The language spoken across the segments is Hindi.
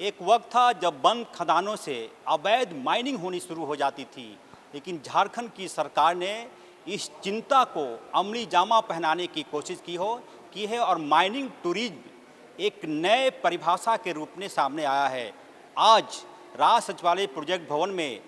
एक वक्त था जब बंद खदानों से अवैध माइनिंग होनी शुरू हो जाती थी, लेकिन झारखंड की सरकार ने इस चिंता को अमली जामा पहनाने की कोशिश की है और माइनिंग टूरिज्म एक नए परिभाषा के रूप में सामने आया है। आज राज सचिवालय प्रोजेक्ट भवन में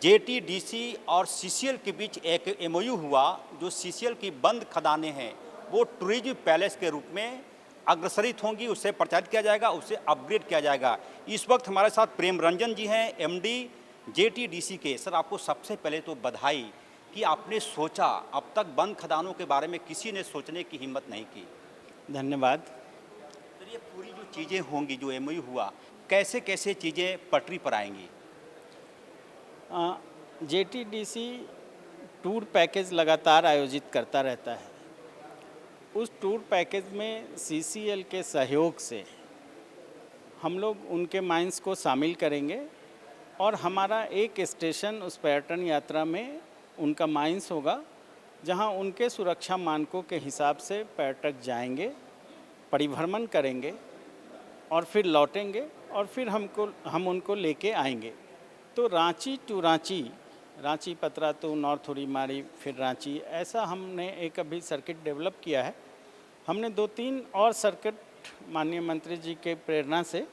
जेटीडीसी और सीसीएल के बीच एक एमओयू हुआ, जो सीसीएल की बंद खदानें हैं वो टूरिज्म पैलेस के रूप में अग्रसरित होंगी, उससे प्रचारित किया जाएगा, उससे अपग्रेड किया जाएगा। इस वक्त हमारे साथ प्रेम रंजन जी हैं, एमडी जेटीडीसी के। सर, आपको सबसे पहले तो बधाई कि आपने सोचा, अब तक बंद खदानों के बारे में किसी ने सोचने की हिम्मत नहीं की। धन्यवाद। तो ये पूरी जो चीज़ें होंगी, जो एमओयू हुआ, कैसे कैसे चीज़ें पटरी पर आएंगी? जेटीडीसी टूर पैकेज लगातार आयोजित करता रहता है। उस टूर पैकेज में सीसीएल के सहयोग से हम लोग उनके माइंस को शामिल करेंगे और हमारा एक स्टेशन उस पर्यटन यात्रा में उनका माइंस होगा, जहां उनके सुरक्षा मानकों के हिसाब से पर्यटक जाएंगे, परिभ्रमण करेंगे और फिर लौटेंगे और फिर हम उनको लेके आएंगे। तो रांची टू रांची पतरा तो नॉर्थ उड़ीमारी फिर रांची, ऐसा हमने एक अभी सर्किट डेवलप किया है। हमने 2-3 और सर्किट माननीय मंत्री जी के प्रेरणा से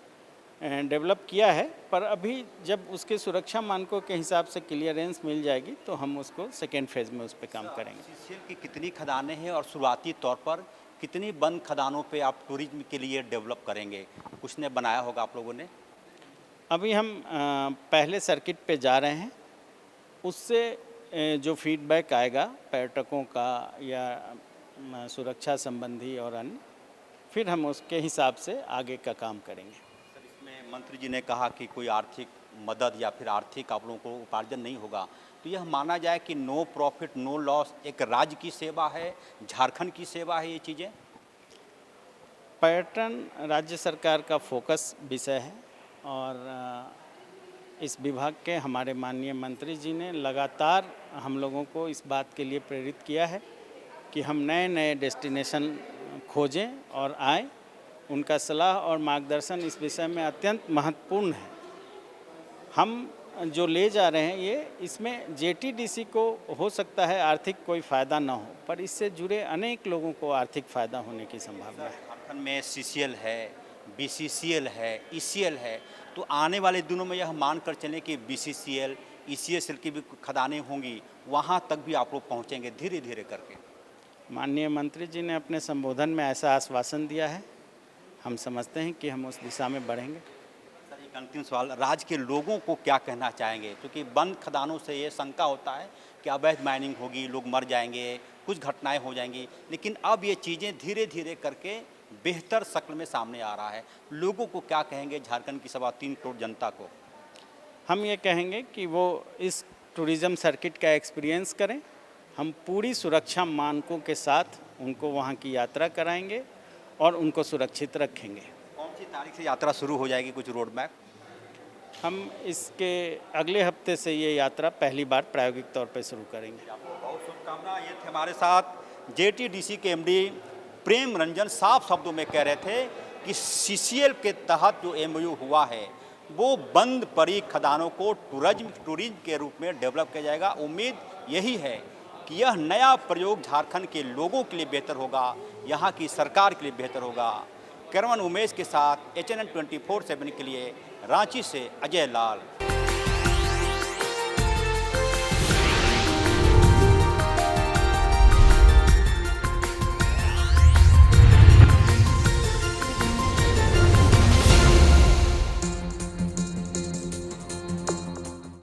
डेवलप किया है, पर अभी जब उसके सुरक्षा मानकों के हिसाब से क्लियरेंस मिल जाएगी तो हम उसको सेकेंड फेज़ में उस पर काम करेंगे। सीसीएल की कितनी खदानें हैं और शुरुआती तौर पर कितनी बंद खदानों पे आप टूरिज्म के लिए डेवलप करेंगे? कुछ ने बनाया होगा आप लोगों ने? अभी हम पहले सर्किट पे जा रहे हैं, उससे जो फीडबैक आएगा पर्यटकों का या सुरक्षा संबंधी और अन्य, फिर हम उसके हिसाब से आगे का काम करेंगे। सर, इसमें मंत्री जी ने कहा कि कोई आर्थिक मदद या फिर आर्थिक आप लोगों को उपार्जन नहीं होगा, तो यह माना जाए कि नो प्रॉफिट नो लॉस एक राज्य की सेवा है, झारखंड की सेवा है ये चीज़ें? पर्यटन राज्य सरकार का फोकस विषय है और इस विभाग के हमारे माननीय मंत्री जी ने लगातार हम लोगों को इस बात के लिए प्रेरित किया है कि हम नए नए डेस्टिनेशन खोजें और आएँ। उनका सलाह और मार्गदर्शन इस विषय में अत्यंत महत्वपूर्ण है। हम जो ले जा रहे हैं इसमें जेटीडीसी को हो सकता है आर्थिक कोई फ़ायदा ना हो, पर इससे जुड़े अनेक लोगों को आर्थिक फ़ायदा होने की संभावना है। झारखंड में सीसीएल है, बीसीसीएल है, ईसीएल है, तो आने वाले दिनों में यह मान कर चलें कि बीसीसीएल, ईसीएसएल की भी खदानें होंगी, वहाँ तक भी आप लोग पहुँचेंगे धीरे धीरे करके? माननीय मंत्री जी ने अपने संबोधन में ऐसा आश्वासन दिया है, हम समझते हैं कि हम उस दिशा में बढ़ेंगे। सर, एक अंतिम सवाल, राज्य के लोगों को क्या कहना चाहेंगे? क्योंकि बंद खदानों से ये शंका होता है कि अवैध माइनिंग होगी, लोग मर जाएंगे, कुछ घटनाएं हो जाएंगी, लेकिन अब ये चीज़ें धीरे धीरे करके बेहतर शक्ल में सामने आ रहा है। लोगों को क्या कहेंगे, झारखंड की 3.25 करोड़ जनता को? हम ये कहेंगे कि वो इस टूरिज़्म सर्किट का एक्सपीरियंस करें। हम पूरी सुरक्षा मानकों के साथ उनको वहाँ की यात्रा कराएंगे और उनको सुरक्षित रखेंगे। कौन सी तारीख से यात्रा शुरू हो जाएगी, कुछ रोड मैप? हम इसके अगले हफ्ते से ये यात्रा पहली बार प्रायोगिक तौर पर शुरू करेंगे। आपको बहुत शुभकामना। ये थे हमारे साथ जेटीडीसी के एमडी प्रेम रंजन। साफ शब्दों में कह रहे थे कि सीसीएल के तहत जो एमओयू हुआ है वो बंद पड़ी खदानों को टूरिज्म के रूप में डेवलप किया जाएगा। उम्मीद यही है कि यह नया प्रयोग झारखंड के लोगों के लिए बेहतर होगा, यहाँ की सरकार के लिए बेहतर होगा। कैमरामैन उमेश के साथ HNN 24/7 के लिए रांची से अजय लाल।